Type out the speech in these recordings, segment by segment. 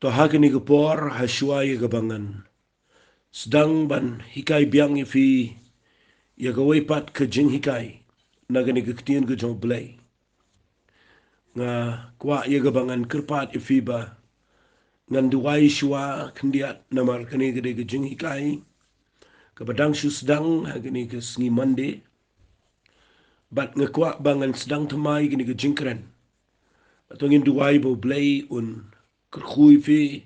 Tohagini gepor hasuai gabangan. Sedang ban hikai biang ifi ya gawai pat ke jing hikai. Nagani kektian ke jong Blei. Nga kwa ya gabangan kerpat ifi ba. Ngan duwai shua kendiat namar kani gede ke jing hikai. Kabadang shu sedang hagini ke sengi mande. Bat ngekwa bangan sedang temai gini ke jingkeren. Atongin duwai bo Blei un kerkhui fi.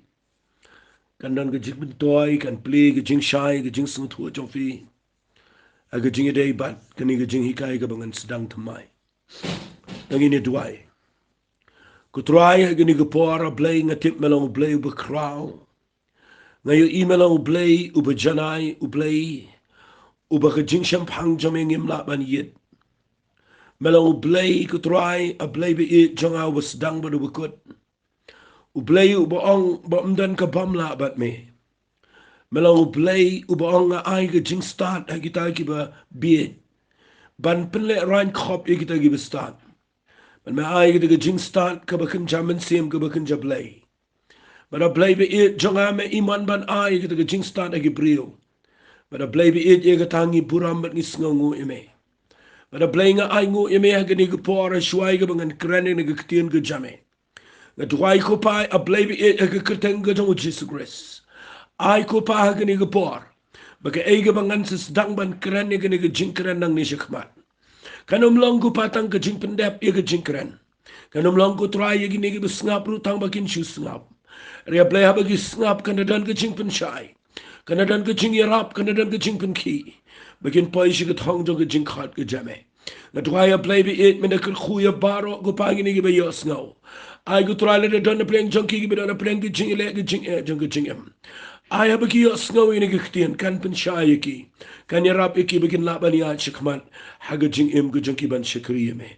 Kan dan ke jing bentoy, kan play ke jing shai, ke jing sengut hua jong fi. Aga jing edai bat kani ke jing hikai ke bangan sedang temai. Tangin ni duwai. Kutrai gini ke pora Blei ngatip melang Blei ube krau. Ngayo i melang Blei ube janai Blei ube ke jing shampang jameng imla ban yit. Melang Blei kutrai a Blei be it jonga ube sedang ban ube kut. Blei ube ong ba mdan ka bamla bat me. Melang Blei ube ong nga ai ke jing start ha kita ki ba biet. Ban penle rain Khot ya kita ki ba start. Ban me ai kita ke jing start ka ba kenjaman sim ka ba kenja Blei. Bada Blei be it jonga me iman ban ai kita ke jing start agi brio. Bada Blei be it ye ka tangi buram bat ngis ngu ime. Bada Blei nga ai ngu ime ha gani ke pora shuai ka bangan kerane na ke ketien ke jame. Nga duwai ko pai a Blei be it ha ke kerteng ke jong Jesus Christ. Ai ko pa ha gani ke por. Baka eiga bangan sa sedang ban kerane gani ke jing keren nang ni syakmat. Kanum long ko patang ke jing pendep ye ke jing keren. Kanum long ko try ye gini ke besngap rutang bakin shu sngap. Ria Blei ha bagi sngap kanadan ke jing pensyai. Kanadan ke jing yarap, kanadan ke jing penki. Bakin poi shi ke thong jong ke jing Khot ke jame. Nga tuwaya Blei be it mena ker khuya baro ko pa gini ke ba yos ngaw. Ai ko try le don na pleng jong ki ke ba don na pleng ke jing ele ke jing e jong ke jing em. Ai ha bagi yos ngaw ini ke ktien kan pensyai ki. Kan yarap iki bakin laban ya shikmat. Haga jing em ke jong ki ban shikri me.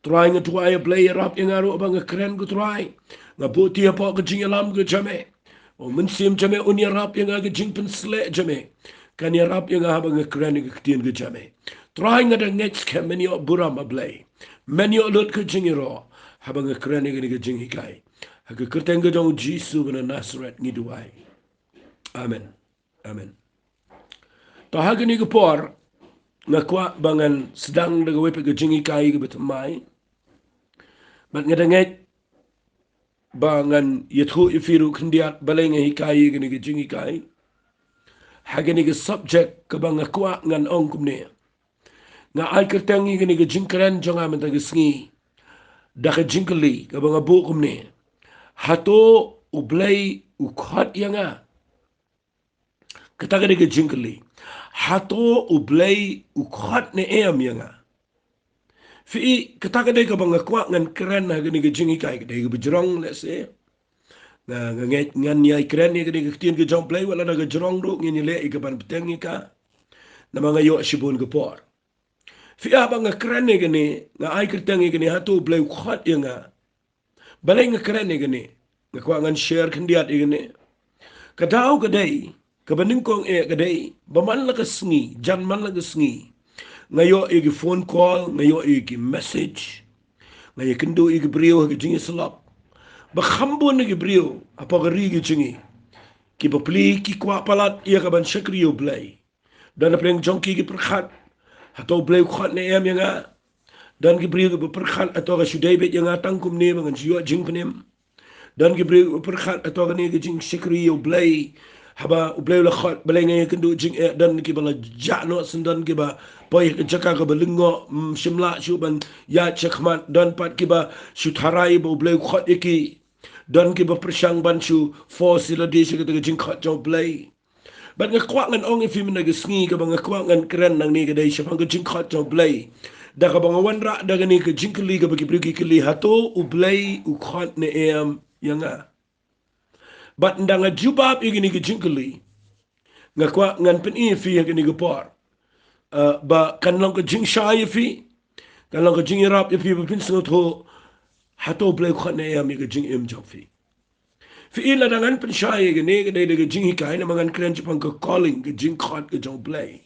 Try nga tuwaya Blei yarap yang aro abang keren ko try. Nga buti apa ke jing alam ke jame. O mensim jame un yarap yang aga jing pensle jame. Kan yarap yang aga bang keren ke ktien ke jame. Try nga da ngets ke menyo buram a Blei. Menyo lut ke jing iro. Habang keren ke jing hikai. Haga kerteng ke jong Jisu bana Nazaret ngiduai. Amen. Amen. Tahaga ni ke por. Nga kwa bangan sedang daga wepe ke jing hikai ke betamai. Bat nga da ngets bangan yethu ifiru kendiat balai nga hikai gani ke jing hikai. Hagani ke subject ke banga kwa ngan ong kumne. Nga ai kertangi gani ke jing keren jonga menta ke sengi. Da ke jing keli ke banga bu kumne. Hato u Blei u Khot Ianga. Kata gani ke jing keli. Hato u Blei u Khot ne em Ianga. Fi kata gani ke banga kwa ngan keren hagani ke jing hikai ke ke bejrong let's say. Ngan nyai keren ni ke ketien ke jong Blei wala ke jerong do ngini le ke ban peteng ka. Na mga yo shibun ke por. Fi abang keren ni gani nga ai kerteng gani Hato Blei u Khot Ianga. Balai nga keren ni gani. Nga kwa ngan share kendiat gani. Kadao kadai kabaning kong kadai baman la kasengi jan man la kasengi. Ngayo igi phone call, ngayo igi message. Ngayo kendo igi brio igi jingi salap. Bakhambon igi brio apa gari igi jingi. Ki bapli ki kwa palat iya kaban syakriyo Blei. Dan apa yang jongki igi perkhat. Hato Blei Khot ne em yang dan ki brio igi perkhat atau ka syudai bet yang tangkum ne mangan siyo jing penem. Dan ki brio perkhat atau ka ne igi jing syakriyo Blei. Haba Blei la Khot balai ngai kendo jing dan ki bala jano sendan ki ba boy jaka ka balingo shimla shuban ya chakman dan pat ki ba shutharai bo Blei Khot iki dan ki ba persang ban shu for sila di shi ka jing Khot jong Blei. Bat nga kwa ngan ong ifi mina gisngi ka ba nga kwa ngan keren nang ni ka dai shapang ka jing Khot jong Blei. Da ka ba nga wanra da ka ni ka jing kali ka ba ki briki kali Hato u Blei u Khot ne em yanga. Bat ndanga jubab igini ke jingkeli. Nga kwa ngan pen ifi igini ke por. Ba kan lang ke jing shay ifi. Kan lang ke jing irap ifi bapin sengot ho. Hato Blei Khot ne em ke jing em jok fi. Fi ila dangan pen shay igini ke day ke jing hikai na mangan kren jipang ke calling ke jing Khot ke jong Blei.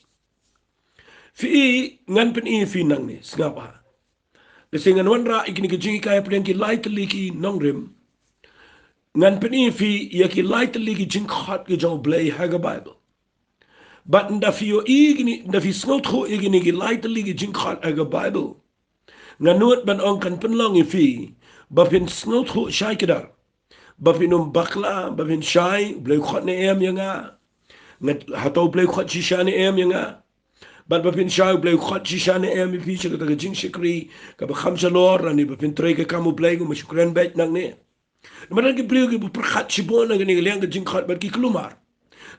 Fi ngan pen ifi nang ni. Sengapa. Kasi ngan wanra igini ke jing hikai pen ki lai teliki nong rim. ngan peni fi yaki light ligi jing Khot ki jong Blei haga Bible. But nda fi yo igni nda fi snot ho igni ki light ligi jing Khot haga Bible. Nganut ban ong kan penlong fi bapin snot ho shai kedar. Bapin bakla bapin shai Blei Khot ne em yanga. Ngat Hato Blei Khot shisha ne em yanga. But bapin shai Blei Khot shisha ne em fi shaka ta jing shikri ka ba khamsa lor ani bapin tre ka kamu Blei go mashukran bet nang ne. Naman ki priyo ki perkhat sibon na gani liang ka jing Khot bat ki kelumar.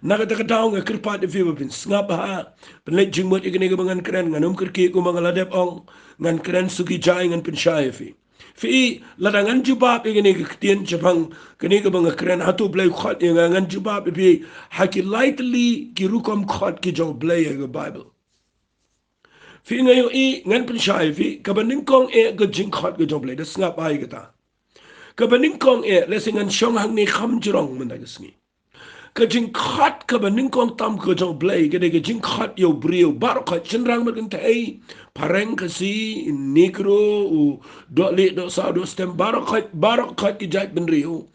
Naga taka tao nga kirpat ifi bapin ngap ha. Penlet jing mot igani ka bangan keren nganum kirki ko mga ladep ong ngan keren suki jai ngan pinshay ifi. Fi ladangan jubab igani ka kitian jabang kani ka mga keren Hato Blei Khot yung ngan jubab ifi haki lightly ki rukom Khot ki jong Blei yung Bible. Fi ngayon ngan pinshay ifi kabaning kong ka jing Khot ka jong Blei das ngap ay kita. Kabaning kong lesing an syong hang ni kham jirong mendagas ni. Ka jing Khot kabaning kong tam ka jong Blei kada ka jing Khot yo brio bar Khot chenrang makan tay pareng kasi negro u do le do sa do stem bar Khot ki jait ben rio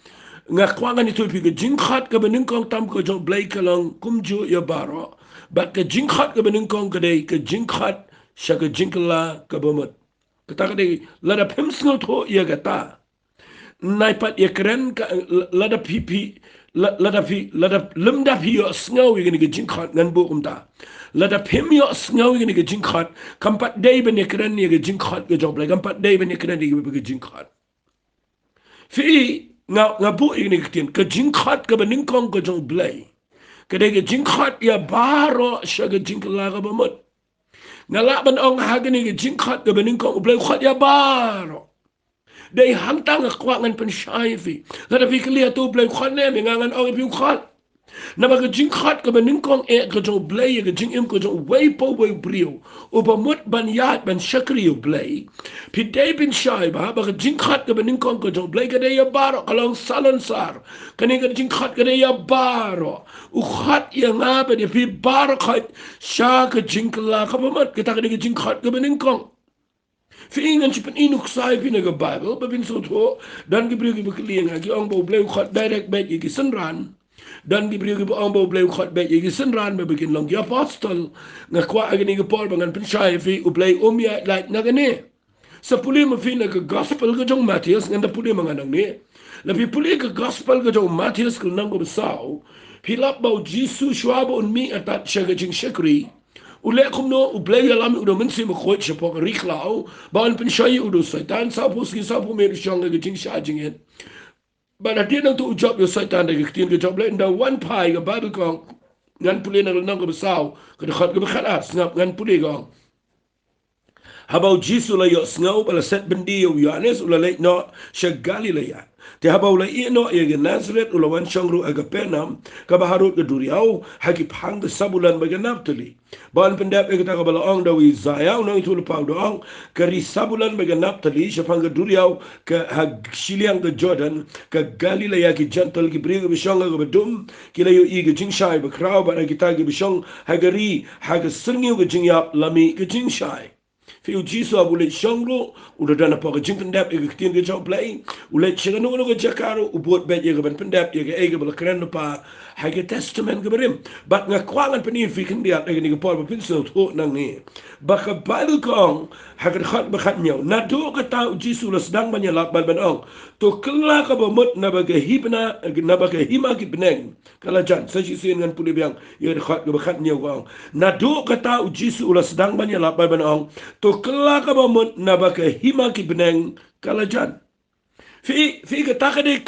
nga kwangan itu pi ka jing Khot kabaning kong tam ka jong Blei kalang kumju yo baro bat ka jing Khot kabaning kong kada ka jing Khot sya ka jingla ka bamut kata kada lada pemsngot ho ya kata naipat ya keren lada pipi lada lemda pi yo sngaw igani ke jing Khot ngan bu kumta lada pim yo sngaw igani ke jing Khot kampat day ben ya keren ni ke jing Khot ke job lai kampat day ben ya keren ni ke jing Khot fi nga bu igani ke tin ke jing Khot ke bening kong ke jong Blei ke de ke jing Khot ya baro sya ke jing la ga bamut ngala ban ong ha gani ke jing Khot ke bening kong Blei Khot ya baro day hantang akwangan penshay fi kada fi klia to Blei Khot ne ngangan ong pi Khot na ba jing Khot ka baning kong ka jong Blei ka jing im ko jong way po way brio o ba mut ban yat ban shakri o Blei pi day bin shay ba jing Khot ka baning kong ka jong Blei ka day ya baro kalong salon sar kani ka jing Khot ka day ya baro u Khot ya nga ba de pi baro Khot sha ka jing la ka ba mut kita ka jing Khot ka baning kong Fiingan si inuk sai pinaga Bible, babin soto, dan gibriyo gibakiliyan nga, ang bo Blei Khot direct bet yung gisanran, dan gibriyo ang bo Blei Khot bet yung gisanran, mabagin lang yung apostol, nga kwa agani gipor, bangan pinshay, fi ublay umya, like na gani. Sa puli mo fi nag-gospel ka jong Matthias, nga na puli mga nang ni. Lapi puli ka gospel ka jong Matthias, kung nang gumasaw, pilap bao Jisu, shwabo unmi atat siya ka jing syakri, ule kumno ublay alam udo mensi mo Khot siya po riklao baan penshay udo saitan sa po meron siyang naging siya jingin ba na din ang to job yo saitan naging ke job in the one pie ga Bible kong ngan puli na nang ko basaw kada Khot ga bakhalas ngan puli kong habaw Jisu la yo sngaw bala set bendi yo Yohanes ula late no siya Galilea te habaw la ino ya Nazareth ula wan siyang ru aga penam kabaharot ga duriyaw hagip hang sabulan baga Naphtali Bahan pendap yang kita kabala ong dawi Isaiah unang itu lupa doang kari sabulan baga Naphtali siya pang duriyaw ke siliang ke Jordan ke Galilea ki gentle ki brio ke bisyong ke bedum kila yo i ke jingshay bakraw ba kita ke bisyong hagari haga serngiw ke jingyap lami ke jingshay Fiu Jisu abule shongro udah dana pa jing pendap e kitin ke jong Blei ule chega no ke jakaro ubot bet ye ban pendap ye ke bala kren pa hage testament ke berim bat nga kwangan penin fi kin dia ke ni ke por pin so to nang ni ba ka Bible kong hage Khot ba khat nyaw na do ka ta Jisu la sedang banyalak ban ban ong to kala ka ba mut na ba ke hibna na ba ke hima ki beneng kala jan sa si sin ngan puli biang ye Khot ba khat nyaw kong na do ka ta Jisu la sedang banyalak ban ban ong to kala ka ba mut na ba ke hima ki beneng kala jan fi katakade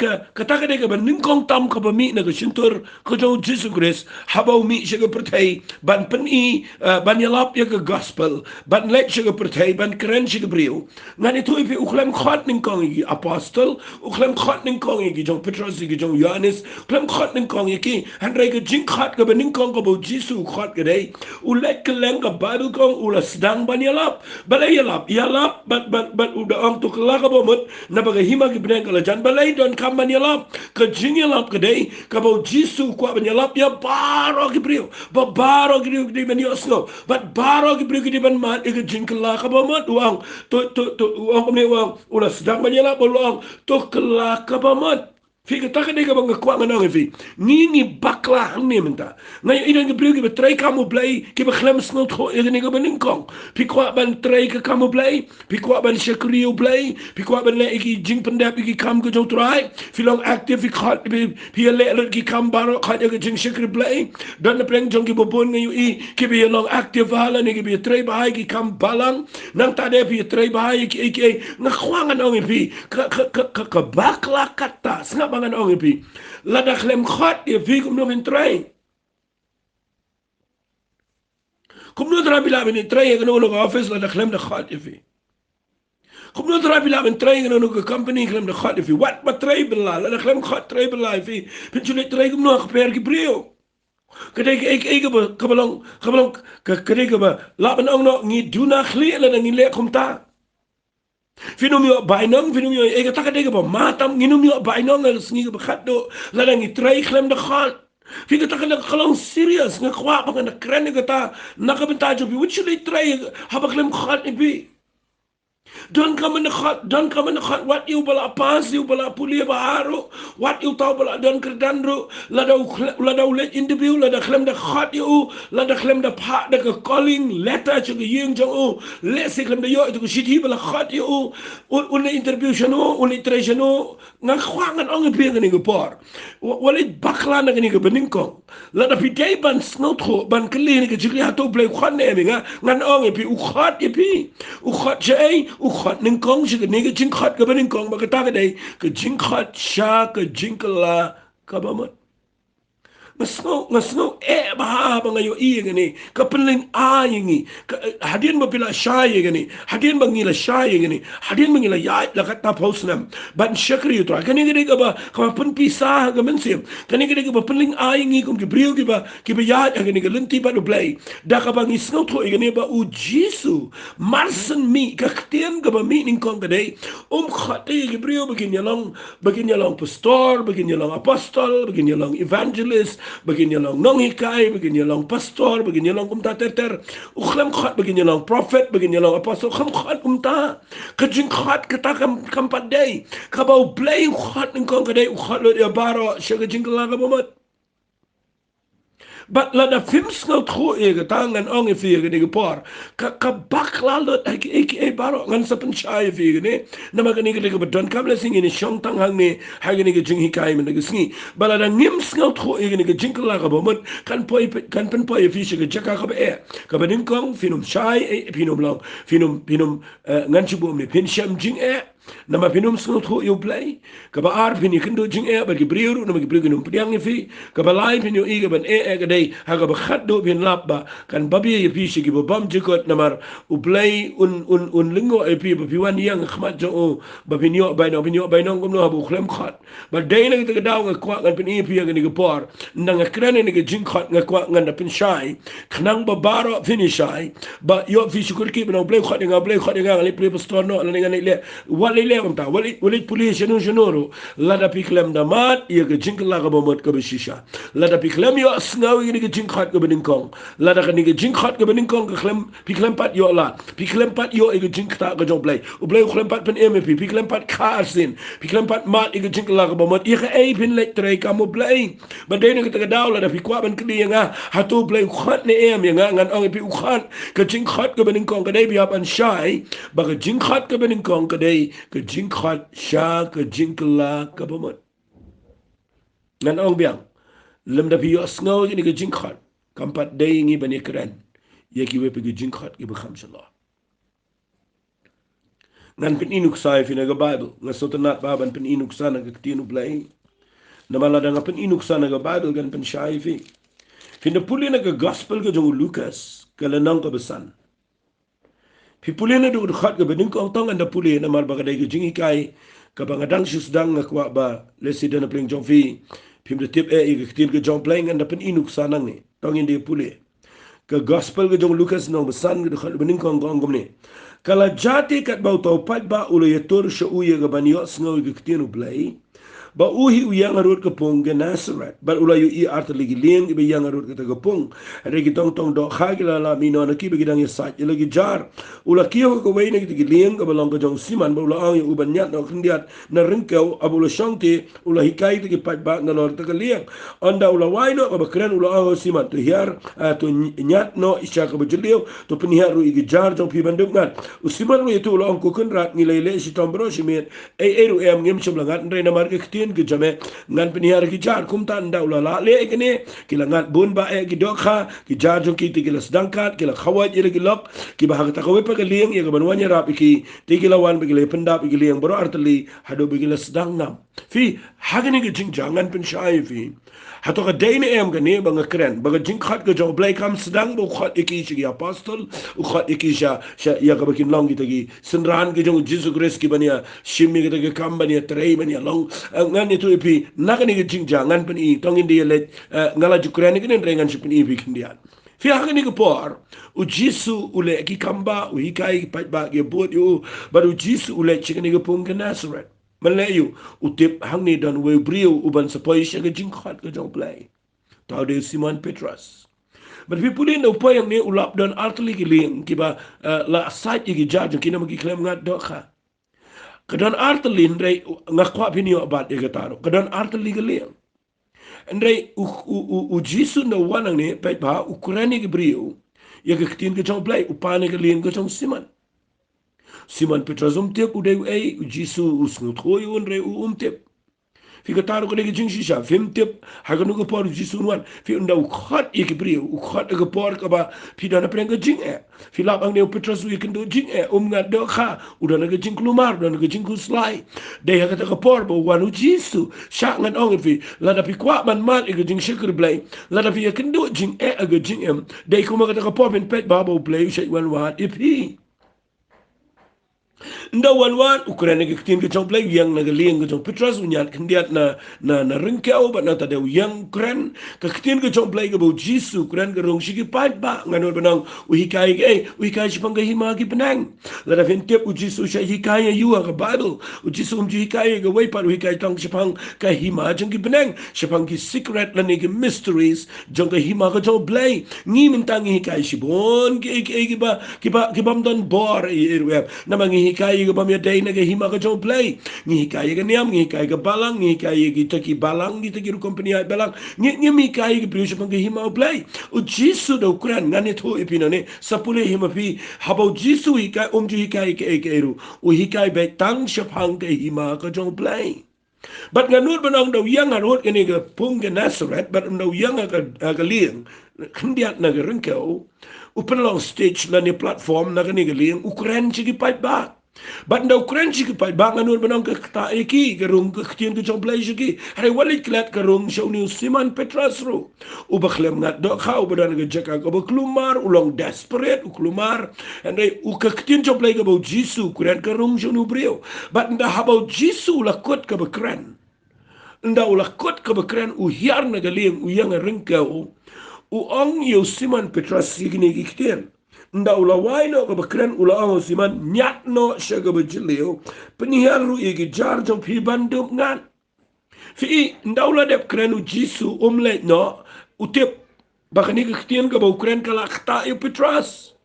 ka ban ningkong tam ka ba mi na ka sintur ka jong Jesus Christ habaw mi siya ka pertay ban ban yalap ya ka gospel ban let siya ka pertay ban keren siya ka brio ngan ito ipi uklam Khot ningkong iki apostol uklam Khot ningkong iki jong Petros iki jong Yohanes uklam Khot ningkong iki handray ka jing Khot ka ban ningkong ka ba Jesus Khot ka day ulet ka lang ka Bible kong ula sedang ban yalap balay yalap ban uda ang tukla ka ba mut na bagahima ki beneng kala jan balay don kam banyalap ka jingyalap ka day ka ba Jisu kwa banyalap ya baro ki brio ba baro ki di ban yosno but baro ki brio ki di ban mat ka jingkala ka ba mat uang to uang kami uang ula sedang banyalap uang to kala ka ba mat Fica taka dega bang kwa nganong fi. Ngi bakla hang ni menta. Ngai ina ngi blu ki betray kamu Blei ki beglem snot go ina ngi bening kong. Pi kwa ban tray ke kamu Blei, pi kwa ban shakriu Blei, pi kwa ban le iki jing pendap iki kam ke jong try. Fi long active fi Khot pi le ki kam baro Khot ke jing shakri Blei. Dan preng jong ki bobon ngi i ki bi long active hala ni ki bi tray bahai ki kam balang. Nang tade pi tray bahai ki ngakwangan ong fi ka bakla kata snap bangan ong pi lada klem Khot dia fi kum no tray kum no tra bila bin tray ke no office lada klem de Khot dia fi kum no tra bila bin tray ke no company klem de Khot dia fi wat ma tray bila lada klem Khot tray bila fi pin chule tray kum no per ki brio kedai ek kabalong kedai ke ba la ban ong no ngi duna khli lada ngi le kum ta Finum yo bainong finum yo ega takadega ba matam nginum yo bainong al sngi ba khatdo ladang I try klem de Khot Fica takadega kalong serious nga kwa ba nga kren ga ta nakabenta jo bi which they try haba klem Khot bi Don't come in the Khot, don't come in the Khot. What you bala pas, you bala pulia baharo. What you tau bala don kredandro. Lada let interview, lada klem the Khot you, lada klem the part the calling letter to the young jong. Let's say klem the yo to shit he bala Khot you. Unle interview shano, unle treshano. Nga khwangan ong pi nga ningo por. Walit bakla na nga bening kong. Lada pidei ban snotho ban kli nga jikli Hato Blei Khot ne nga ngan ong pi u Khot pi. U Khot jay Khot ning kong si ke nige jing Khot ke bening kong ba kata ke dai ke jing Khot sha ke jing kala ka ba mat ngasno ba ngayo I ngani ka penling a ngi hadin ba pila sha ngani hadin ba ngila sha ngani hadin ba ngila ya la kata posnam ban shakri utra kani gede ka ba ka pen pisa ga mensim kani gede ka ba penling a ngi kum ki brio ki ba ya ngani ga lenti ba do Blei da ka ba ngi sno tho ngani ba u Jesu marsen mi ka ktien ka ba mi ning kong gede khate ki brio begin yalong pastor begin yalong apostol begin yalong evangelist begin yalong nong hikai begin yalong pastor begin yalong kumta ter ukhlem Khot begin yalong prophet begin yalong apostol kham Khot kumta kajing Khot kata kam padai ka ba Blei Khot ning kong kadai Khot lo dia baro shaga jingla ka bomat But lada films ngau tro e ga tangan ong e fi ga ni por ka bakla lot e baro ngan sa penchai fi ga ne na ma ga ni ga ga don kam la sing ni shong tang hang ne ha ga ni ga jing hikai men ga sngi bala da nim ngau tro e ga ni ga jing la ga bo mot kan pen poi fi ga jaka ka ba e ka ba ning kong finum chai e pinum long finum ngan chu bo me pin sham jing e nama pinum snot ho yo Blei ka ba ar pin ikindo jing e ba ki briuru nama ki briuru num priang fi ka ba lai pin yo I ga ban e ga dei ha ga ba khatdo bin labba kan babi ye pi shi ki ba bam jikot namar u Blei un lingo e pi ba pi wan yang khmat jo o ba pin yo ba no gum no ha bu khlem Khot ba dei na ga daw ga kwa kan pin e pi ga ni ga por nang krane ni ga jing Khot ga kwa ngan da pin shai khnang ba baro finishai ba yo fi shukur ki ba Blei Khot ga le ple pastor no la ni le lele om ta walit police no jonoro lada piklem da mat ye ge jinkla ga bomot ka bishisha lada piklem yo sngaw ye ge jink Khot ga bening kong lada ka ni ge jink Khot ga bening kong ga klem piklem pat yo la piklem pat yo ge jink ta ga jo Blei u Blei klem pat pen mp piklem pat khasin piklem pat mat ye ge jinkla ga bomot ye ge e pin le tre ka mo Blei ba de ne ga daw lada pikwa ban kli nga Hato Blei Khot ne ye nga ngan ong pi u Khot ka jink Khot ga bening kong ga de bi ban shai ba ga jink Khot ga bening kong ga de ke jing Khot sha ke jingla ka bomot ngan ong biang lem da pi yo snow ni ke jing Khot kampat dei ngi bani kran ye ki we pe ke jing Khot ki ba khamshallah ngan pin inuk sai fi na ga Bible nga sotanat ba ban pin inuk sana ke tinu Blei na mala da pin inuk sana ga Bible gan pin shai fi na puli na ga gospel ke jong Lucas ke lanang ka besan Pipuli na do Khot ga bening kong tong anda puli na mar baga dai jing kai ka bangadang susdang nga kwa ba lesi dana pling jong fi pim de tip e ga tin ga jong playing anda pen inuk sanang ni tong indi puli ka gospel ga jong Lucas no besan ga Khot bening kong gom ni kala jati kat bau tau pat ba ulo yetur shu ye ga banyo sngo ga tin Blei ba uhi uyang arut kapung ke Nazareth ba ulayu I art lagi liang ibe yang arut kata kapung regi tong tong do khagila la mino na ki begidang yasat lagi jar ula kiyo ko wei na ki liang ka balong ka jong siman ba ula ang uban nyat no kendiat na ringkau abula shongti ula hikai ti pat ba na lor ta liang anda ula wai no ka bakran ula ang siman tu hiar tu nyat no isya ka bajliu tu penihar ru igi jar jong pi bandung ngat usiman ru itu ula ang ko kun rat ngilele si tombro si met eru em ngem seblangat ndai na mar ke ktien ke jame ngan penihar ki jar kum tan da ula la le kene kila ngat bun ba e ki dokha ki jar jong ki ti kila sedangkat kila khawaj ire ki lok ki ba hak ta ko pa ke liang ya ka banwanya rap ki ti kila wan bi kila pendap ki liang bro artli hado bi kila sedang nam fi hagene ki jing jangan pen shai fi Hato ka day na em gani ba nga kren ba jing Khot ka jong Blei kam sedang ba Khot iki si apostol u Khot iki sya ya ka bakin long kita gi senran ki jong Jesus Christ ki bania shimi kita ki kam bania trei bania long ngan itu ipi nakani ki jing jangan pen I tong indi le ngala ju kren ki nen rengan si pen I bi kindian fi hakani ko por u Jesus ule ki kamba u hikai pat ba ki bot yu ba u Jesus ule chikani ko pung ka Nazareth Malayu utip hang ni dan we brio uban sapoi siya ka jing Khot ka jong Blei tau de Simon Petrus but we put in the point yang ni ulap dan artli giling kiba la site gi judge kina magi claim ngat dokha kadan artli ndai ngakwa pinio abat e gataro kadan artli giling ndai u jisu no wanang ni pe ba ukurani gi brio ya ka tin ka jong Blei upane giling ka jong Simon Petrus umtep udai ai Jisu usngut khoi unre umtep Fica taru kene jing shisha fim tip haganu ko por Jisu nuan fi unda Khot ikibri Khot ko por ka ba fi dana prenga jing fi lap ang ne Petrus u ikindo jing ngat do kha uda na jing klumar dan jing ku slai de ha ka por bo wanu Jisu sha ngan ong fi la da pi kwa man mal ik jing shikr Blei la da fi ikindo jing aga jing de ko ma ka por ben pet babo Blei shay wan wat ipi Nda wan ukuran ngi ktin ke jong Blei yang na liang ke jong Petrus unyat kendiat na ringkau ba na tade yang kren ke ktin ke jong Blei ke bo Jisu kren ke rong shiki pat ba nganor benang uhikai sipang ke hima ki penang la da fen tep u Jisu sha hikai yu ke Bible u Jisu hikai ke wei pat uhikai tang sipang ke hima jong ki penang sipang ki secret la ni ke mysteries jong ke hima ke jong Blei ngi mentang hikai sibon ki bam don bor na mangi hikai ga bam ya dai na ga hima ga jong Blei ngi hikai ga niam ngi hikai ga balang ngi hikai ga taki balang gi taki ru company ai balang ngi mi hikai ga prius pang ga hima Blei u Jisu do kuran ngane tho ipina ne sapule hima pi habo Jisu hikai ju hikai ke ru u hikai be tang shapang ga hima ga jong Blei But nganur benang daw yang arot kini ke pung ke Nazareth, but daw yang aga liang, kendiat na ringkau, upen long stage la ni platform na kini ke liang, ukuran sigi pipe ba. But daw ukuran sigi pipe ba nganur benang ke kta eki, ke rung ke ktien ke jong Blei sigi, hari walit kelat ke rung siyaw ni Simon Petrus ru. Ubaklem ngat do ka, ubadan ke jaka ke baklumar, ulong desperate, uklumar, and they ukaktien jong Blei ke bau Jisu, ukuran ke rung siyaw ni brio. But nda habau Jisu lakot ke bakran. Nda ulah Khot ke bakran uhiar na galing uyang ringkau uang yu Simon Petrus sigini giktien nda ulah waino ke bakran ulah ang Simon nyat no syaga bajilio penihar ru igi jar jong pi bandum ngan fi nda ulah dep kran u Jisu umlet no utip bakani giktien ke bakran kala kta yu Petrus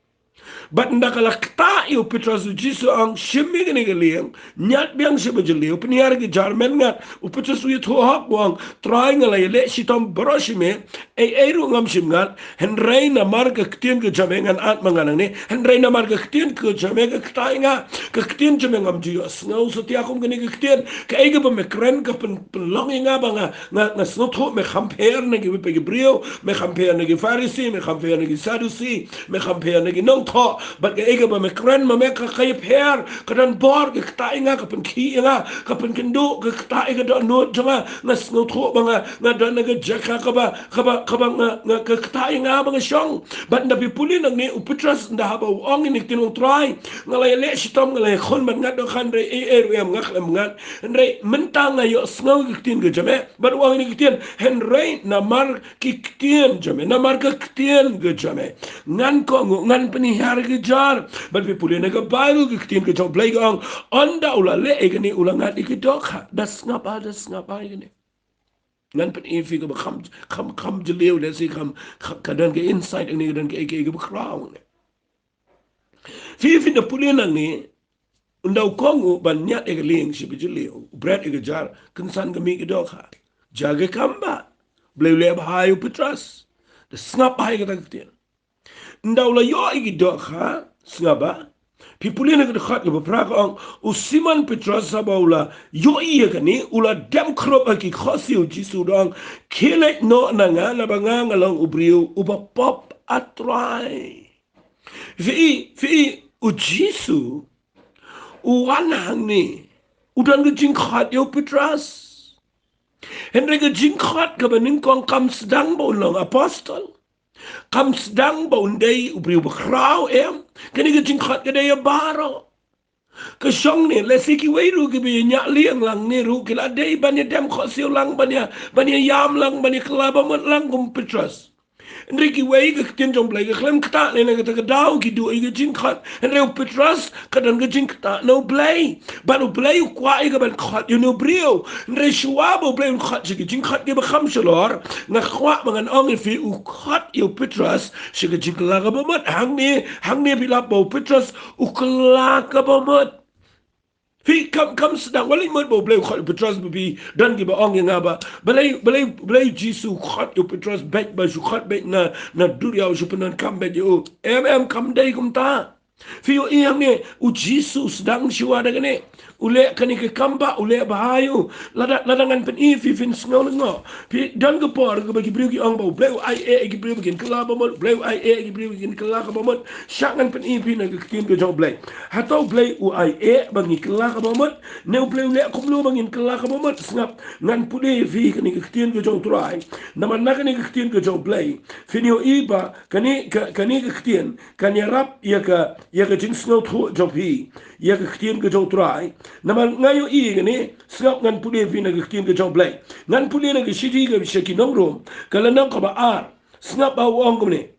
But ndakala kta yu Petrus u Jisu ang shimi gini galiang nyat biang si bajaliu penihar ki jarmen ngat u Petrus u yit hohak wang try ngalay le si tom broshime ru ngam sim ngat henrei na marga ktien ke jamengan at manganang ni henrei na marga ktien ke jamega kta nga ke ktien jamengam jios ngau so ti akum gini ke ktien ke ege ba me kren ke penlong nga ba nga snot ho me khamper na gi pe brio me khamper na gi farisi me khamper na gi sadusi me khamper na gi nong tho But ke ega ba me kren ma me ka kay per kadan bor ke kta nga ka pen ki nga ka pen kendo ke kta ega do no janga ngas no tho ba nga do na ga jaka ka ba nga ke kta nga ba nga shong but na pipuli nang ni Petrus nda haba ong ni tinong try ngalay le sitom ngalay khon man nga do khan re em ngak lem ngat re mentang nga yo sngaw ke tin ge jame but ong ni tin hen re na mar ki tin jame na mar ka tin ge jame ngan ko ngan pani har jar ban pi pulin ga Bible ke tin ke jong Blei ang anda ula le gani ulangat ikidok das ngapa gani ngan pen ifi ke kham jeleu le si kham kadan ke insight ini dan ke crown fi fi na pulin ni undau kongu ban nyat ega ling si bijilio bread ega jar kensan gami ke doka jaga kamba Blei le bahayu petras the snap bahay kata ketian undau la yo egi doka snaba pipulin ega dekat ke beberapa orang usiman petras sabaula yo iya kani ula dem krop aki khosiu jisu dong kelek no nanga na banga long ubriu uba pop atrai fi ujisu uwanang ni udan ke jingkhat yo petras Henry ke jingkhat ke bening kong kam sedang bau long apostol kam sedang bau ndai ubri bekrau kini ke jingkhat ke daya baro ke song ni lesiki weiru ke bi nyak liang lang ni ru kila dai banya dem khosio lang banya yam lang banya kelaba mat lang kum petras Enrique Way ke tin jong Blei ke klem kata le na kata dau ki du ke jing khat en reu petras kadan ke jing kata no Blei baru Blei kwa ke ban khat you no brio re shwabo Blei khat ke jing khat ke ba kham shalor na kwa mangan ong fi u khat you petras ke jing la ga ba mat hang ni bila bo petras u kla ka ba mat Fi kam sedang wali mat bo Blei khat petras bi dan ki ba ong yang aba Blei jisu khat yo petras back ba su khat back na duria su penan kam back yo kam dai kum ta fi yo yang ne u jisu sedang siwa dengan ne ule kani ke kamba ule bahayu ladangan pen fi fin snol ngo fi dan ke por ke bagi brio ki ong bo Blei ai ki brio begin kala ba mot Blei ai ki brio begin kala ba mot syangan pen fi na ke kim ke jong Blei Hato Blei u ai bagi kala ka bomot ne Blei le kumlo bangin kala ka bomot snap ngan pude fi kani ke tien ke jong trai naman na kani ke tien ke jong Blei finio iba kani ke tien kani rap ya ka jing snow tho jong fi ya ke tien ke jong trai naman ngayo kani snap ngan pude fi na ke tien ke jong Blei ngan pude na ke shiti ke shaki nong rom kala nang ka ba ar snap ba wong kumne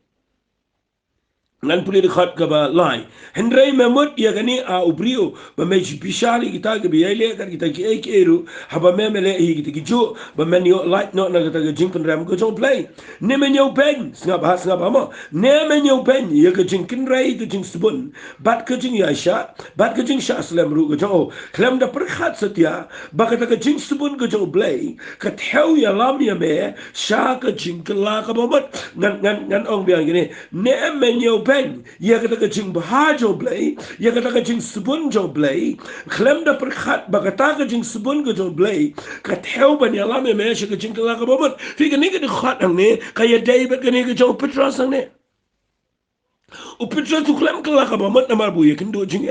ngan puli dekat ke ba lai hendrai memut ya kani a ubrio ba me bishari kita ke biele kan kita ki eru haba memele hi kita ki jo ba men yo light no na kita ke jing pen ram ko jong Blei ne men yo pen ngap ma ne men yo pen ya ke jing kin rai ke jing subun bat ke jing ya sha bat ke jing sha slam ru ke jong klem da perkhat setia ba kita ke jing subun ke jong Blei ke theu ya lam ya me sha ke jing kala ka ba mat ngan ong biang gini ne men yo ya kata ke jing bahajo Blei ya kata ke jing subun jo Blei klem da perkhat bagata ke jing subun ke jo Blei ka theu ban ya lam me she ke jing kala ka bomot fi ke ni ke khat ang ne ka ya dai be ke ni ke jo petras ang ne u petras tu klem kala ka bomot na marbu ye kendo jing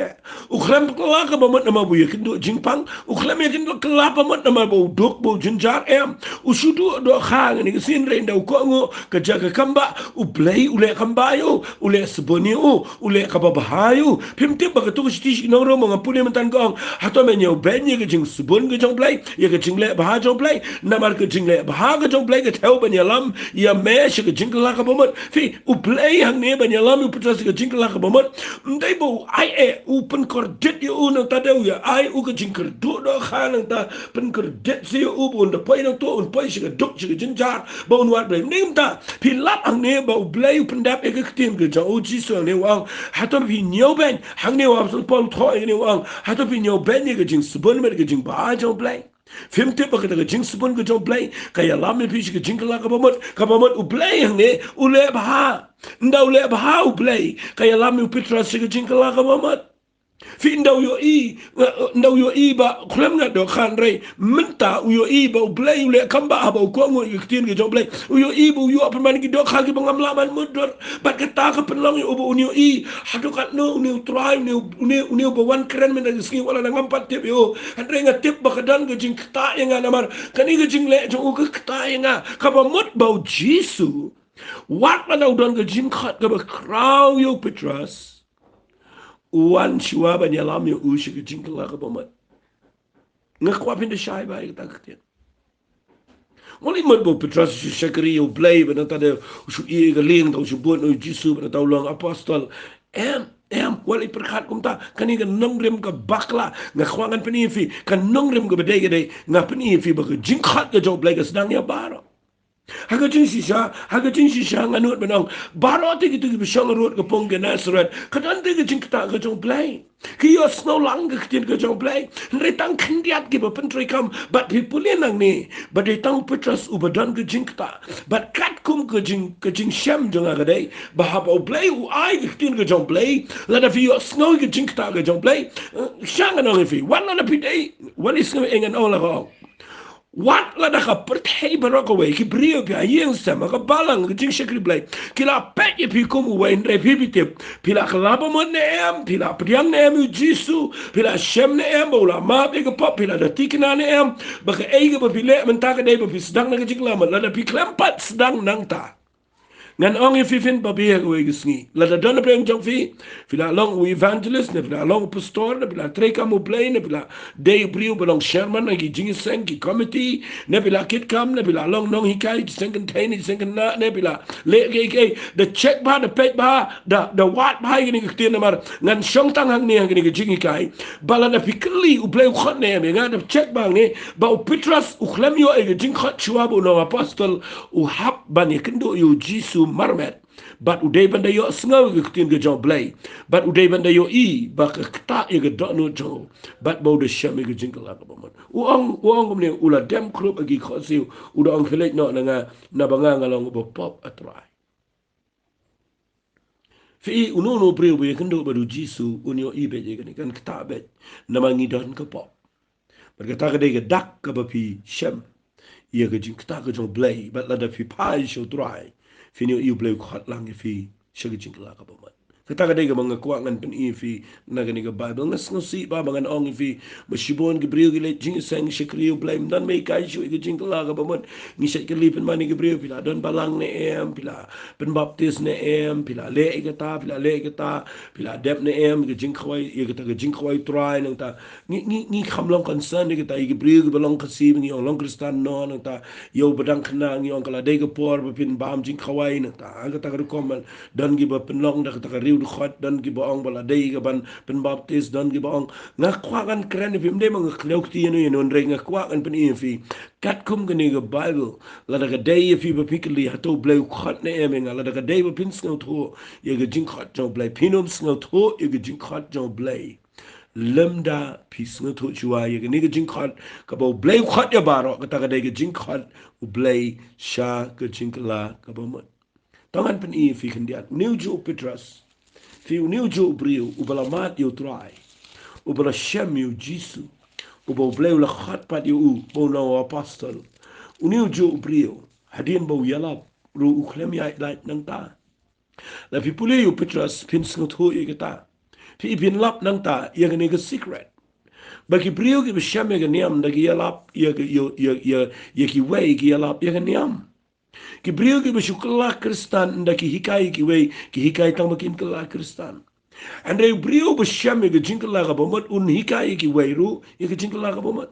u klem kala ka bomot na marbu ye kendo jing pang u klem ye kendo kala bomot na marbu dok bo jinjar u sudu do khang ni ke sin re nda ko ngo ke jaga kamba u Blei ule kamba yo ule seboni ule kaba bahayu pimte bagatu sti no ro mga puli mentan gong hato menyo ben ye ke jing subon ke jong Blei ye ke jing le baha jong Blei namar ke jing le baha ke jong Blei ke theu ben yalam ya me she ke jing la ka bomot fi u Blei hang ne ben yalam u petras ke jing la ka bomot ndai bo ai u pen kordit yo no tadeu ya ai u ke jing kerdu do khan ta pen kordit si u bu nda pai no to un pai she ke dok she ke jinjar bo un wat Blei nim ta pi lap hang ne bo Blei pendap e ke tim ke jong jisu ne wang hato pi nyo ben hang ne wang so pon tho ne wang hato pi nyo ben ye ke jing subon me ke jing ba jong Blei Fim tip ke jing subon ke jong Blei kaya lam ne pi ke jing kala ka bomot u Blei hang ne u le ba nda u le ba u Blei kaya lam u petras ke jing kala ka bomot fi ndau yo ba klem nga do khan rei menta u yo ba Blei le kamba ba ko ngo yitin ke jong Blei u yo bu yo perman ki do khan ki bangam laman mudor bat ka ta ka penlong yo bu unyo hadu kat no unyo try unyo ba wan kren men ski wala ngam pat tip yo andre nga tip ba kadan ke jing ta nga namar kani ke jing le jong ke ta nga ka ba mut ba jisu wat ma na udon ke jing khat ka ba kraw yo petras Wan shua ban yalam yo ushi ke jing kala ka bomat. Ngakwa pin de shai ba ik tak tian. Wali mat bo petras shakari yo Blei ban ta de ushu e ga ling do ushu bon no jisu ban ta long apostol wali perkhat kumta kani ga nongrem ga bakla nga khwangan pani fi kan nongrem ga bedai ga dai nga pani fi ba ga jingkhat ga job lai ga sedang ya baro haga jing shisha nganut benong baro te gitu gi bishang rot ga pong ga nasrat kadan te ga jingkta ga job lai ki yo snow lang ga tin ga job lai re tang khindiat gi ba pentri kam but people nang ni but re tang petras ubadan ga jingkta but kat kum ga jing sham janga ga dai ba ha ba blai u ai ga tin ga job lai la da fi yo snow ga jingkta ga job lai shang anong fi wala na pi dai wali snow engan ola ga wat la da ka perthei baroko we ki brio ka yen sama ka balang ki jing shakri blai ki la pet ye pi kom we ndre pi pi tip pi la klaba mo ne em pi la priam ne em jisu pi la shem ne em bola ma be ka pop pi la da tikna ne em ba ka eiga ba pi le men ta ka dei ba pi sedang na ka jing la la da pi klempat sedang nang ta ngan ong e fifin babi ko e gisngi la da dona preng jong fi la long u evangelist ne la long pastor ne la treka mo Blei ne la de brio belong sherman ne gi jing sen ki committee ne la kit kam ne la long nong hikai sen kan tain sen kan na ne la le ge the check ba the pay ba the wat ba gi ni tin mar ngan shong tang hang ne gi ni jing hikai bala na pikli u Blei khot ne me ngan the check ba ne ba u petras u khlem yo e jing khot chua bo no apostol u hap ba ne kendo yo jisu marmet but uday banda yo sngaw ge tin ge jong Blei but uday banda yo I ba kta ye ge do no jo but bo de shem ge jingle la ba man uong ne ula dem club agi khosi u do ang khlet no nga na banga ngalong bo pop atrai fi uno no breu be kendo ba du jisu unyo I be je ge kan kta be na mangi don ka pop ba ta ge de dak ka ba pi shem ye ge jing kta ge jong Blei but la da fi pai sho trai fini iu Blei Khot lang fi shagi jingla ka baman kata ka dega mga kuangan pen fi nagani ka Bible ngas ngosi ba mga ong fi masibon gibriyo gile jing sang shikriyo Blei dan may kai shu ig jingla ka baman ni shay kalipan mani gibriyo pila don balang ne em pila pen baptis ne em pila le igata pila dep ne em ig jingkhwai igata ig jingkhwai try nang ta ni khamlong concern igata ig gibriyo balong kasi ngi ong long kristan no nang ta yo badang khna ngi ong kala dega por pin bam jingkhwai nang ta agata ka komal don gi ba penlong da ka riu khot don gi ba ong bala dei ga ban pen baptis don gi ba ong nga kwagan kren fi mde mga kleukti no yen on re nga kwagan pen fi kat kum ga ni ga Bible la da ga dei fi ba pikli Hato Blei Khot ne em nga la da ga dei ba pin sngo tho ye ga jing khot jo Blei pinom sngo tho ye ga jing khot jo Blei lemda pis nga tho chua ye ga ni ga jing khot ka ba Blei Khot ya baro ka ta ga dei ga jing khot u Blei sha ga jing la ka ba mo tangan pen fi kendiat new jo Petras fi uniu jo brio u balamat yo try u bala shem yo jisu u bo Blei la khat pat yo u bo no apostol uniu jo brio hadin bo yalap ru u khlem ya lait nang ta la fi puli yo Petras pin sngot ho ye ta fi pin lap nang ta ye ga ne ga secret bagi brio ki shem ye ga niam da gi yalap ye ki way gi yalap ye ga niam ki brio ki bashukla kristan nda ki hikai ki we ki hikai tang makin kala kristan andre brio basham ge jinkla ga bomat un hikai ki we ru ye ge jinkla ga bomat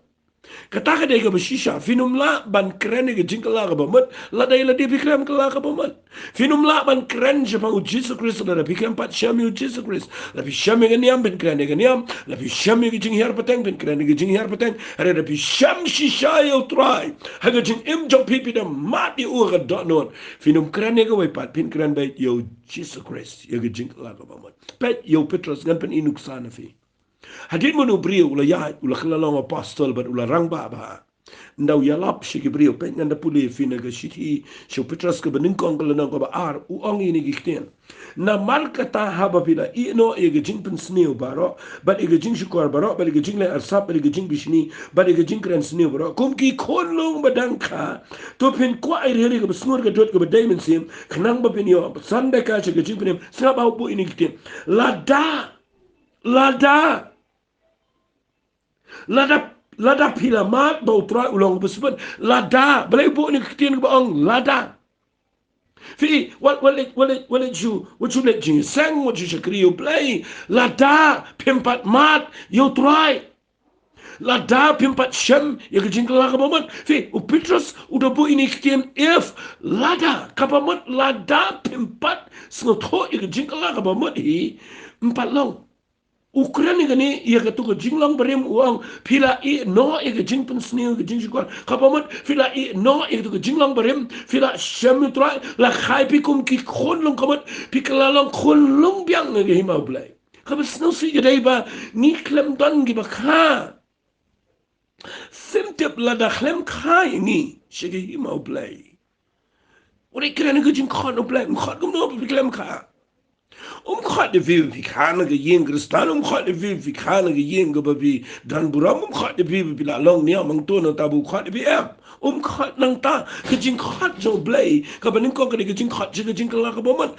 kata ka dega bashisha finum la ban kren ge jinkla ga bomat la dai la di bikram kala ga bomat finum la ban kren je pa u Jesus Christ la bikram pat sham u Jesus Christ la bi sham ge niam ben kren ge niam la bi sham ge jing her pateng ben kren ge jing her pateng are da bi sham shisha yo try ha ge jing im jong pipi da mat di u ga do non finum kren ge we pat pin kren be yo Jesus Christ ye ge jinkla ga bomat pet yo Petras gan pen inuk sana fi hadin mo no brio ula ya ula khalalong apostol but ula rang ba ndau yalap shi brio pen nganda puli fina ga shiti sho Petras ka bening kong kala nang ba ar u ong ini gikten na malkata haba pila I no e ga jing pen sneo baro but e ga jing shukor baro but e ga jing le arsap e ga jing bishni but e ga jing kran sneo baro kum ki khon long badangka to pen kwa ai re ga snor ga dot ga diamond sim khnang ba pen yo sanda ka ga jing pen snap au bu ini gikten lada pila mat bau tra ulong besebut lada balai bu ni ketien baong lada fi what you let you sang what you shakri you play lada pimpat mat you try Lada pimpat Shem ya ke jingkala kapamat fi u Petrus udah bu ini kitian if lada kapamat lada pimpat sengoto ya ke jingkala kapamat hi empat long Ukuran ni kani ia katu ke jinglang berem uang pila I no ia ke jing pensni ke jing syukur kapamat pila I no ia katu ke jinglang berem pila Shem utrai la khai pikum ki khon long kamat pikalalong khon long biang ke himau Blei kapas no si jadi ba ni klem don ki ba kha Simtip lada klem khai ni shege himau Blei ori kran ke jing khon Blei khot kum no klem kha Khot de vive vi khana ge yin kristan khot de vive vi khana ge yin ge babi dan buram khot de vive bi la long nia mang to na tabu khot de bi em khot nang ta ke jing khot jo Blei ka banin ko ke jing khot ge jing kala ka bomat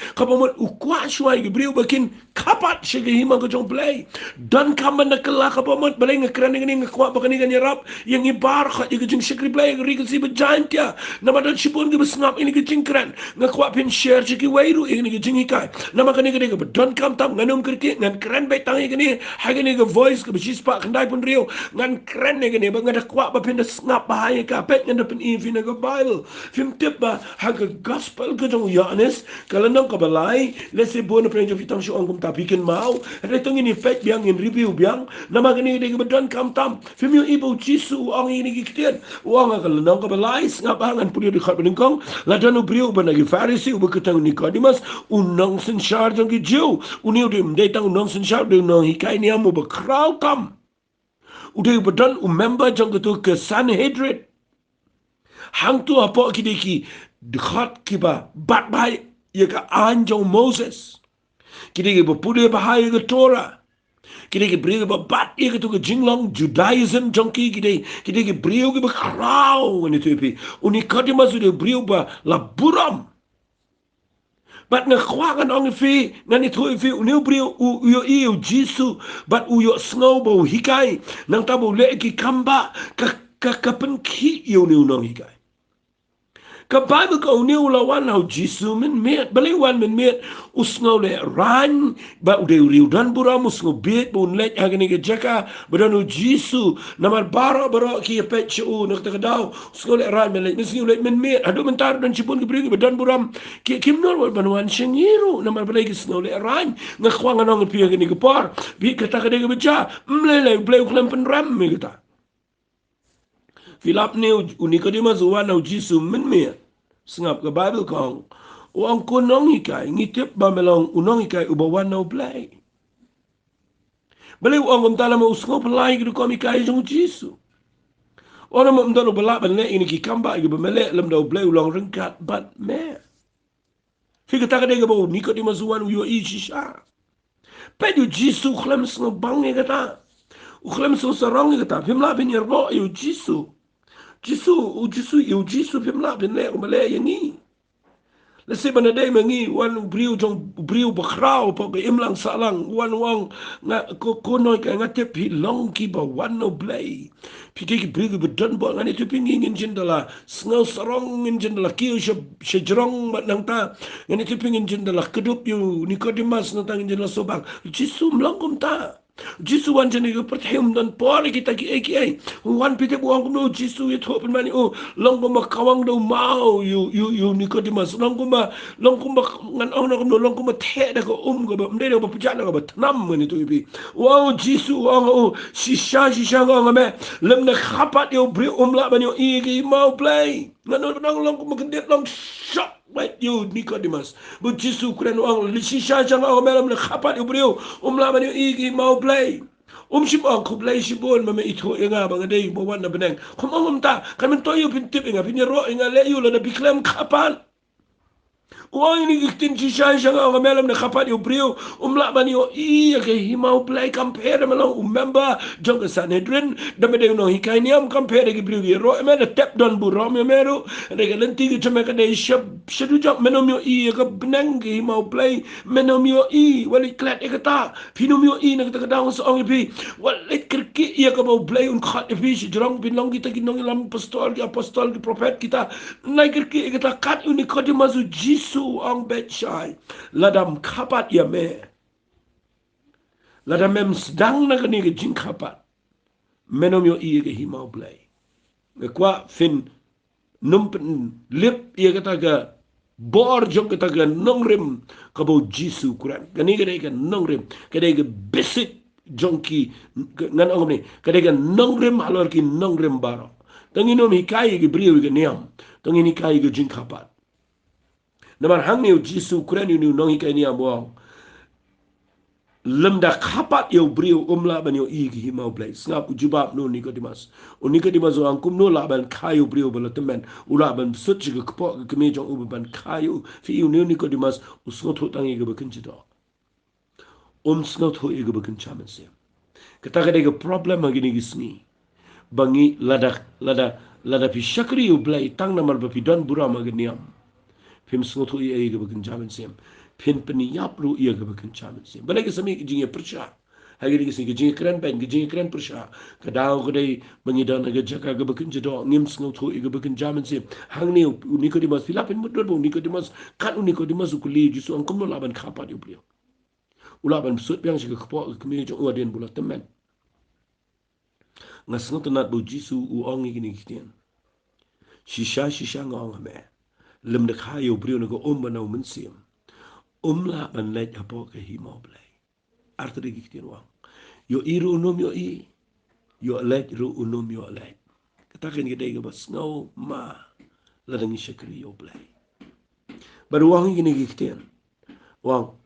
u kwa shwai ge briu bakin kapat ge hima ge jo Blei dan kaman na kala ka bomat Blei nge kran nge nge kwa bakani ge nyarap yang ibar khot ge jing shikri Blei ge ri ge si ba giant ya na madan shipon ge snap ini ge jing kran nge kwa pin share ge wairu ini ge jing hikai na makani ge don kam tam nganum kerti ngan keren bai tangi gini hagini ke voice ke bisi spak kendai pun rio ngan keren ne gini bang ada kuat ba pinda ngap bahaya ka pet ngan pin ifi na ke bible film tip ba haga gospel ke jong Yohanes kalau nang ka balai lese bon prenjo vitang shu angkum tapikin mau ada tong ini pet biang in review biang nama gini de ke don kam tam film yo ibu jisu ang ini kitian uang kalau nang ka balai ngap hangan pun di khat beningkong ladanu brio ba nagi farisi ubu ketang Nicodemus unang sen charge ang Jew, uniu dem de tang nong sen shau de nong hikai ni amu ba krau kam. Ude badan member jang tu ke Sanhedrin. Hang tu apa ki dekat ki ba bat bai ya ka anjong Moses. Kidiki ba pude ba hai ke Torah. Kidiki brio ba bat ya tu ke jinglong Judaism jongki kidiki brio ki ba krau ni tu pi. Uni Nicodemus ude brio ba la buram. But na kwagan ong fi ngani thui fi uniu brio u yo iu jisu but u yo snowbo hikai nang tabo le ki kamba ka penki yo niu nong hikai ka Bible ka uniu la wan hau jisu men met bali wan men met u snow le ran ba u de riu dan buram snow bet bun le agani ke jaka badan u jisu namar bara ki pet chu nak ta dau snow le ran men le snow le men met adu mentar dan cipun ke brio badan buram ki kim nor wal banwan shengiru namar bali ki snow le ran ngakwang anong pi agani ke par bi kata ka de ke beja mle Blei klem pen ram me kata Filap ni Nicodemus wan au jisu men met sengap ke Bible kong uang kunong ikai ngitip ba melong unong ikai ubawan no Blei beli uang umtala mo usngo pelai gitu kami ikai jong jisu orang mo umtala balak banle ini ki kamba ibu bemele lem do Blei ulang rengkat bat me fikata kade ke bau Nicodemus wan uyo I shisha pedu jisu klem sno bang kata uklem so sarong kata pimla bin yerbo yu jisu jisu pimla bin le umale yangi Lese mana day mangi wan briu jong briu bakrao po ke imlang salang wan wang nga kono ka ngate pi long ki ba wan no Blei pi ke briu be don bo ngani tu pingi ngin jindala snau sarong ngin jindala ki she jrong mat nang ta ngani tu pingi jindala kedup yu Nicodemus nang tang jindala sobang jisu mlangkum ta Jisu wan jani ke perthim dan por kita ki ai wan pite buang kum Jisu it hopen mani long kum kawang do mau you Nicodemus long kum ngan ong kum long kum the da ko ko mde da puja da ko tanam mani tu bi wow Jisu ong shisha ong me lem na khapat yo bri la bani I ki mau Blei ngan long kum kendet long shot Wait, you Nicodemus. But Jisu kren ong shisha ong me lem na khapat yo bri la bani I ki mau Blei ship on ku Blei shibon mama ito nga bang day bo wan na beneng kum ta kan men toyo pintip nga piniro nga le yu la na biklem kapan Uang ini ikhtin shisha nga melam na kapat yu brio la bani yo iya ke himau Blei compare melong member jong ke Sanhedrin dame de no hikai niam compare ke brio ro me na tep don burom yo meru de ke lenti ke chama ka de shedu jong menom yo iya ke beneng ke himau Blei menom yo I wali klat e kata pinom yo I na kata daong so ong pi wali kerki iya ke mau Blei un khat e pi jrong binong kita kinong lam apostol ki prophet kita na kerki e kata kat uni Nicodemus Jisu ang betshai ladam kapat ya me ladam mem sedang na kani ke jing kapat menom yo i ke himau Blei kwa fin num lip ia kata ga bor jong kata ga nongrem ka bo jisu kuran kani ga ga nongrem kada ga basic jongki ngan ong ni kada ga nongrem halor ki nongrem baro tangi no mi kai ga brio ga niam tangi ni kai ga jing kapat namar hang ni jisu kuran ni nong kai niam bo lemda kapat yo brio umla ban yo igi himau Blei ngap jubab no Nicodemus o angkum no la ban kayu brio bala temen ula ban sut jiga kpo ke me jong u ban kayu fi yo Nicodemus usngot ho tangi ga bakin jito sngot ho igi bakin chamen se kata ga de problem agi ni gisni bangi lada fi shakri yo Blei tang namar ba fi don bura magniam Pim sngot ho igi ga bakin chamen se pin peni yap ru ia ga bakin chamen se balagi sami jinge persha hagi ni gisni jinge kran persha kadao gede bangi dan ga jaka ga bakin jado ngim sngot ho igi bakin chamen se hang ni Nicodemus filapin mudor bo Nicodemus kan Nicodemus ku li jisu angkum no laban khapa di brio ulaban sut biang siga kpo kemi jo waden bula temen ngasngot nat bo jisu u ong igi ni kitian shisha ngong me lem de khayo brio no go bana mensim la ban lej apo ke himo Blei artri gi kitian wang yo iru unum yo i yo lej ru unum yo lej katakin gede ga bas ngau ma ladang shakri yo Blei baru wang igi ni kitian wang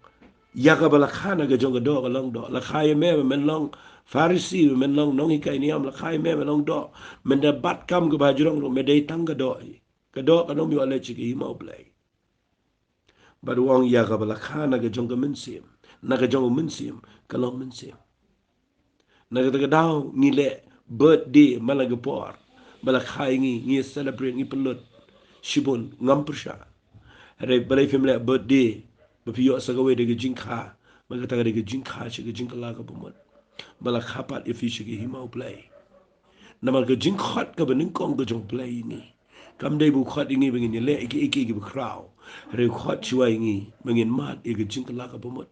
yaga bala khana ga jonga do ga long do la khaye me men long farisi men long nong hikai niam la khaye me long do men da bat kam ga bajrong ro me dei tang ga do ka nom yo ale chi gi mo Blei bad wong yaga bala khana ga jonga mensim na ga jonga mensim ka long mensim na ga daw ni le birthday malaga por bala khaye ngi celebrate ngi pelut shibun ngam persha re balai family birthday bapiyo sagawe de jingkha magata de jingkha chi jingkala ka bumot bala khapat ifi chi himau Blei namal ga jingkhat ka bening kong ga jong Blei ni kam dei bu khat ni bengin le iki bu kraw re khat chuai ngi bengin mat e ga jingkala ka bumot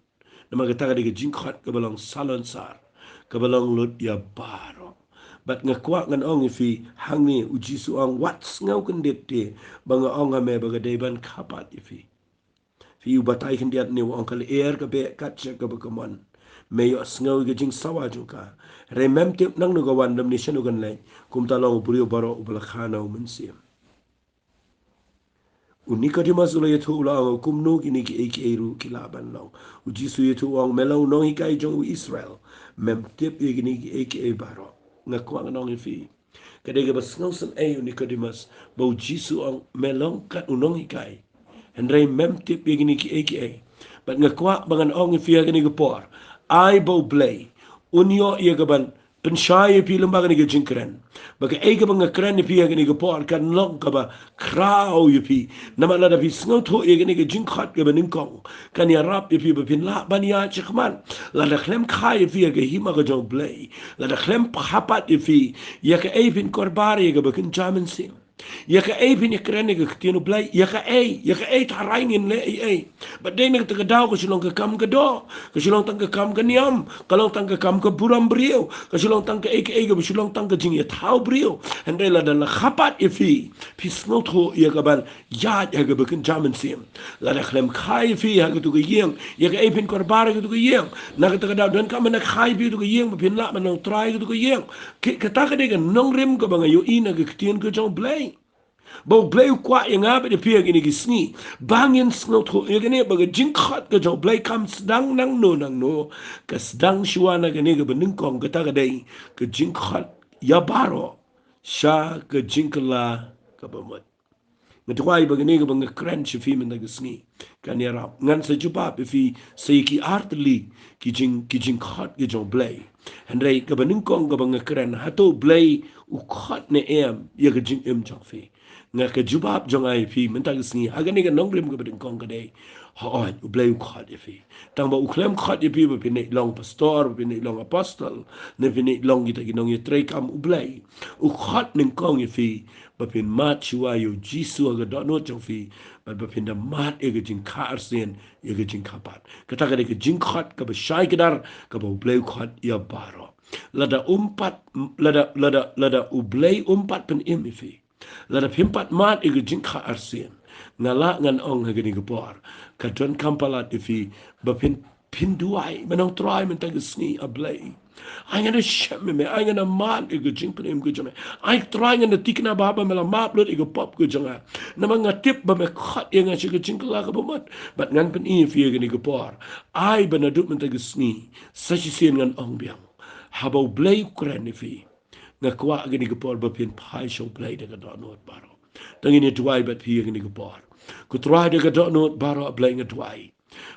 namal ga ta de jingkhat ka balong salon sar ka balong lut ya baro bat ngakwa ngan ong ifi hangi uji su ong wats ngau kan dette banga ong ame baga dei ban khapat ifi Fiu batai hendiat ni wong kali air ke be kat cek ke bekamon. Meyo sngau ke jing sawa juga. Remem tip nang nugawan dam ni shanu kan lai. Kum talong buriu baro ubala khana umensim. Unika di masula yetu ulang kum nu kini ki eki eru kilaban long. Ujisu yetu wong melau nong hikai jong Israel. Mem tip kini ki eki e baro. Ngakwang nong ifi. Kadege bas ngau san ay unika di mas. Bau jisu ong melong kat unong hikai. Hendrai mem tip begini ki aka but ngakwa bangan ong ifia gani gapor ai bo Blei unyo ia gaban pensyai pi lembaga ni gajingkren baga ega banga kren ni pia gani gapor kan long kaba krau pi nama lada pi sngo tho ia gani gajingkhat ga baningkong kan ya rap pi bapin la bania chikman lada klem khai pi ga hima ga jong Blei lada klem hapat pi ya ka evin korbari ga bakin jamin sing ya ka ei pin krene ga tienu Blei ya ka ei tarain in le ei but dei nak ta daw ko silong ka kam ka do ka silong tang ka kam ka niam kalong tang ka kam ka buram brio ka silong tang ka ei ga silong tang ka jing ya thau brio and dei la dan la khapat ifi pis not ho ya ka ban ya ga bakin jamin sim la da khlem khai fi ha ga tu ga yeng ya ka ei pin kor bar ga tu ga yeng na ka ta daw dan ka man khai bi tu ga yeng pin la man try ga tu ga yeng ka ta ka de ga nong rim ka banga yo ina ga tien ka jong Blei Bau Blei kwa yang apa dia pia gini gisni bangin snot ho ya gini baga jingkhat ka jauh Blei kam sedang nang no ka sedang shuana gini ka beningkong ka taga dai ka jingkhat ya baro sha ka jingkala ka bamot Ngatwai bagani ka banga kran shi fi men gisni kan ya rap ngan sa jubab fi sai ki artli ki jingkhat ka jauh Blei Hendrai ka beningkong ka banga kran hato Blei u khat ne em ya ka jing em jauh fi nga ka jubab jong ai fi mentang sni agani ga nongrim ga beding kong gade ha u Blei u khat fi tang ba u klem khat fi ba pin long pastor pin long apostle ne pin long gita gi nong ye trei kam u Blei u khat ning kong fi ba pin mat chua yo jisu ga do no jong fi ba pin da mat e ga jing kha arsen ye ga jing khapat ka ta ga de jing khat ka ba shai kedar ka ba u Blei khat ya baro lada umpat lada ublei umpat pen imifi lada pimpat mat igu jingka arsien ngala ngan ong hagani gepor kadron kampalat ifi bapin pinduai menang try mentang sni ablei I'm gonna shame me. I'm gonna mat igu jing pen im gujame. I try ngana tikna baba mela map lut igu pop gujanga. Nama ngatip ba me khot yang ngashi igu jing kala kabumat. But ngan pen i fi igu igu por. I benaduk mentang sni. Sashi sien ngan ong biang. Habau blei kren ifi. Ngakwa igu igu por bapin pai show blei daga donot baro. Tangini tuai bat pi igu igu por. Kutrai daga donot baro blei ngatwai.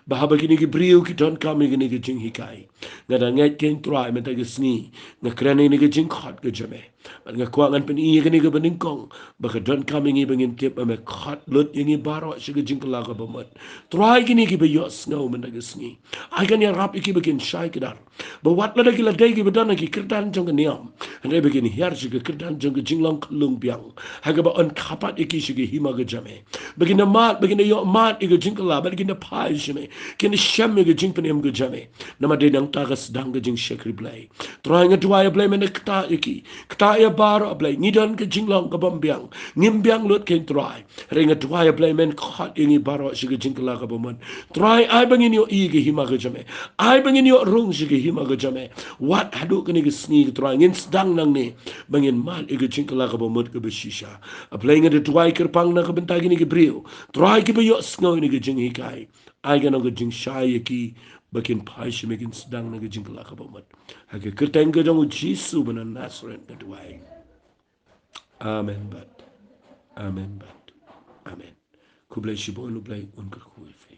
Bahaba gini ki brio ki don kami gini ki jing hikai. Ngada ngai ken try menta ki sni. Ngakrani ni ki jing khot ke jame. But ngakwa ngan pen iya gini ki beningkong. Baka don kami ngi bengin tip ame khot lut yengi baro si ki jing kelaga bamat. Try gini ki be yos ngau menta ki sni. Ay kan yang rap iki begin syai kedar. Bawat lada ki ladai ki bedana ki kerdan jong ke niam. Handai begin hiar si ki kerdan jong ke jing long kelung biang. Haga ba on kapat iki si ki hima ke jame. Begin mat, begin yo mat iki jing kelaga. Begin pai jame. Kini syam ge jing penem ge jame nama de nang tagas dang ge jing shekri blai troing ge tuai blai men kta iki kta ya bar blai ni don ge jing long ge bombyang ngim byang lut ken troai ring ge tuai blai men khat ingi baro shi ge jing la ge bomon troai ai bangin yo i ge hima ge jame ai bangin yo rung shi ge hima ge jame wat hadu ge ge sni ge troai ngin dang nang ne bangin mal ge jing la ge bomon ge beshisha blai ge tuai kerpang na ge bentagi ni ge brio troai ge be yo sngo ni ge jing hikai I can go jing shy ki bakin paish making sedang naga jing kelaka bomat. Hake kerteng ke jong Jisu bena Nazareth kedua. Amen but. Amen but. Amen. Ku bless you boy lu blay un kerkuifi.